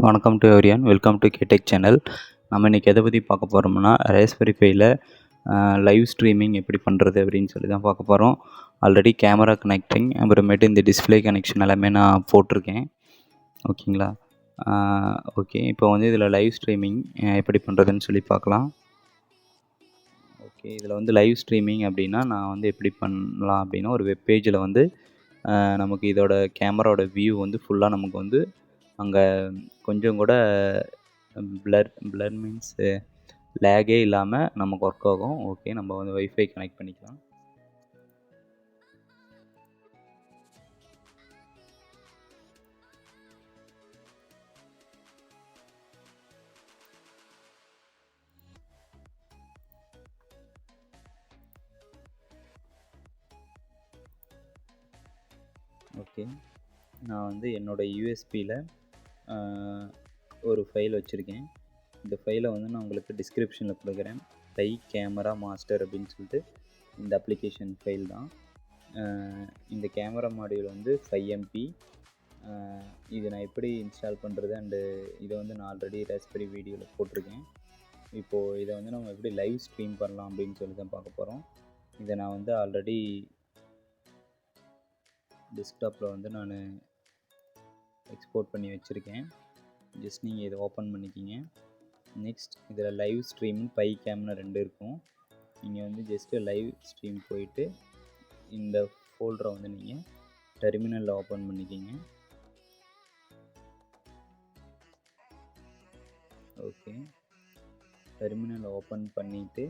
வணக்கம் to everyone, welcome to கேடெக் channel. நம்ம இன்றைக்கி எதை பற்றி பார்க்க போகிறோம்னா, ராஸ்பெரி பையில் லைவ் ஸ்ட்ரீமிங் எப்படி பண்ணுறது அப்படின்னு சொல்லி தான் பார்க்க போகிறோம். ஆல்ரெடி கேமரா கனெக்டிங், அப்புறமேட்டு இந்த டிஸ்பிளே கனெக்ஷன் எல்லாமே நான் போட்டிருக்கேன். ஓகேங்களா? ஓகே, இப்போ வந்து இதில் லைவ் ஸ்ட்ரீமிங் எப்படி பண்ணுறதுன்னு சொல்லி பார்க்கலாம். ஓகே, இதில் வந்து லைவ் ஸ்ட்ரீமிங் அப்படின்னா நான் வந்து எப்படி பண்ணலாம் அப்படின்னா, ஒரு வெப்பேஜில் வந்து நமக்கு இதோட கேமராவோட வியூ வந்து ஃபுல்லாக நமக்கு வந்து அங்கே கொஞ்சம் கூட பிளர் மீன்ஸு லேகே இல்லாமல் நமக்கு ஒர்க் ஆகும். ஓகே, நம்ம வந்து வைஃபை கனெக்ட் பண்ணிக்கலாம். ஓகே, நான் வந்து என்னோடய யூஎஸ்பியில் ஒரு ஃபைல் வச்சுருக்கேன். இந்த ஃபைலை வந்து நான் உங்களுக்கு டிஸ்கிரிப்ஷனில் கொடுக்குறேன். பை கேமரா மாஸ்டர் அப்படின்னு சொல்லிட்டு இந்த அப்ளிகேஷன் ஃபைல் தான். இந்த கேமரா மாடியூல் வந்து 5 MB. இது நான் எப்படி இன்ஸ்டால் பண்ணுறது அண்டு இதை வந்து நான் ஆல்ரெடி ராஸ்பெரி வீடியோவில் போட்டிருக்கேன். இப்போது இதை வந்து நம்ம எப்படி லைவ் ஸ்ட்ரீம் பண்ணலாம் அப்படின்னு சொல்லி தான் பார்க்க போகிறோம். இதை நான் வந்து ஆல்ரெடி டெஸ்க்டாப்பில் வந்து நான் எக்ஸ்போர்ட் பண்ணி வச்சுருக்கேன். ஜஸ்ட் நீங்கள் இதை ஓப்பன் பண்ணிக்கிங்க. நெக்ஸ்ட் இதில் லைவ் ஸ்ட்ரீம் பை கேம்னு 2 இருக்கும். நீங்கள் வந்து ஜஸ்ட்டு லைவ் ஸ்ட்ரீம் போயிட்டு இந்த ஃபோல்டரை வந்து நீங்கள் டெர்மினலில் ஓப்பன் பண்ணிக்கிங்க. ஓகே, டெர்மினல் ஓப்பன் பண்ணிவிட்டு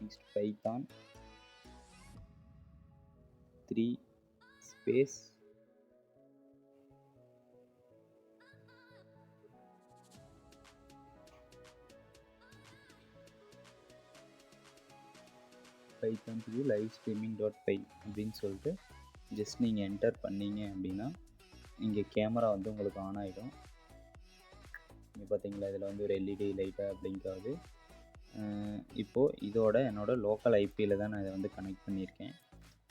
next Python 3 space Python 3 live ஸ்ட்ரீமிங்.py அப்படின்னு சொல்லிட்டு ஜஸ்ட் நீங்கள் என்டர் பண்ணீங்க அப்படின்னா இங்கே கேமரா வந்து உங்களுக்கு ஆன் ஆகிடும். இங்கே பார்த்தீங்களா, இதில் வந்து ஒரு எல்இடி லைட்டாக பிளிங்க் ஆகுது. இப்போது இதோட என்னோடய லோக்கல் ஐபியில் தான் நான் இதை வந்து கனெக்ட் பண்ணியிருக்கேன்.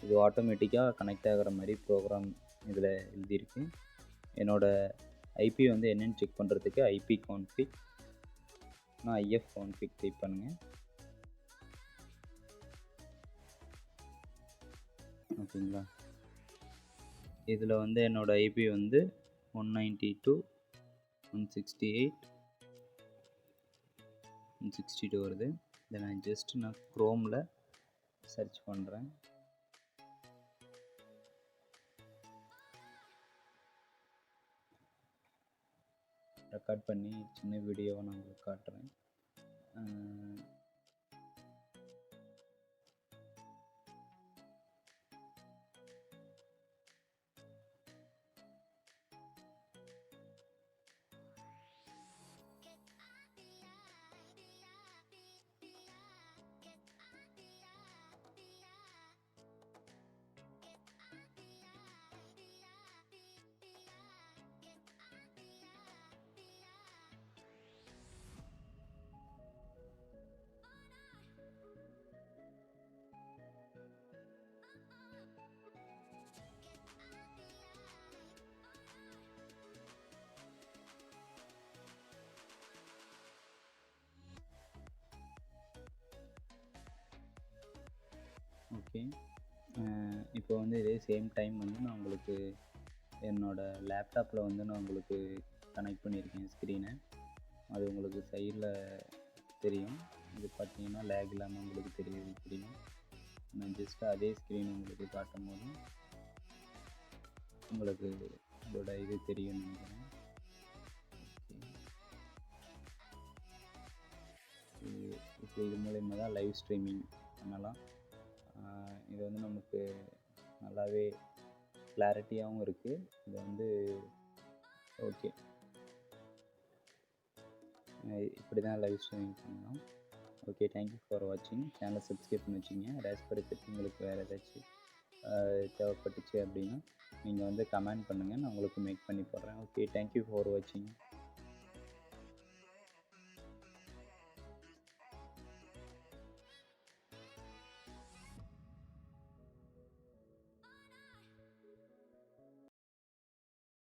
இது ஆட்டோமேட்டிக்காக கனெக்ட் ஆகிற மாதிரி ப்ரோக்ராம் இதில் எழுதியிருக்கு. என்னோடய ஐபி வந்து என்னென்னு செக் பண்ணுறதுக்கு ஐபி கான்ஃபிக் நான் ஐஎஃப் கான்ஃபிக் டைப் பண்ணுங்கள். ஓகேங்களா, இதில் வந்து என்னோடய ஐபி வந்து 192.168.162 வருது. இதை நான் நான் க்ரோமில் சர்ச் பண்ணுறேன். ரெக்கார்ட் பண்ணி சின்ன வீடியோவை நான் உங்களுக்கு காட்டுறேன். ஓகே, இப்போ வந்து இதே சேம் டைம் வந்து நான் உங்களுக்கு என்னோடய லேப்டாப்பில் வந்து நான் உங்களுக்கு கனெக்ட் பண்ணியிருக்கேன் ஸ்க்ரீனை. அது உங்களுக்கு சைடில் தெரியும். இது பார்த்தீங்கன்னா லேக் இல்லாமல் உங்களுக்கு தெரியும். நான் ஜஸ்ட்டு அதே ஸ்க்ரீன் உங்களுக்கு காட்டும் போது உங்களுக்கு இதோட இது தெரியும்னு நினைக்கிறேன். இப்போ இது மூலயமா தான் லைவ் ஸ்ட்ரீமிங் பண்ணலாம். இது வந்து நமக்கு நல்லாவே கிளாரிட்டியாகவும் இருக்குது. இது வந்து ஓகே, இப்படி தான் லைவ் ஸ்ட்ரீமிங் பண்ணலாம். ஓகே, தேங்க்யூ ஃபார் வாட்சிங். சேனலை சப்ஸ்கிரைப் பண்ணி வச்சுங்க. ராஸ்பெரி பற்றி உங்களுக்கு வேறு ஏதாச்சும் தேவைப்பட்டுச்சு அப்படின்னா நீங்கள் வந்து கமெண்ட் பண்ணுங்கள், நான் உங்களுக்கு மேக் பண்ணி போடுறேன். ஓகே, தேங்க்யூ ஃபார் வாட்சிங்.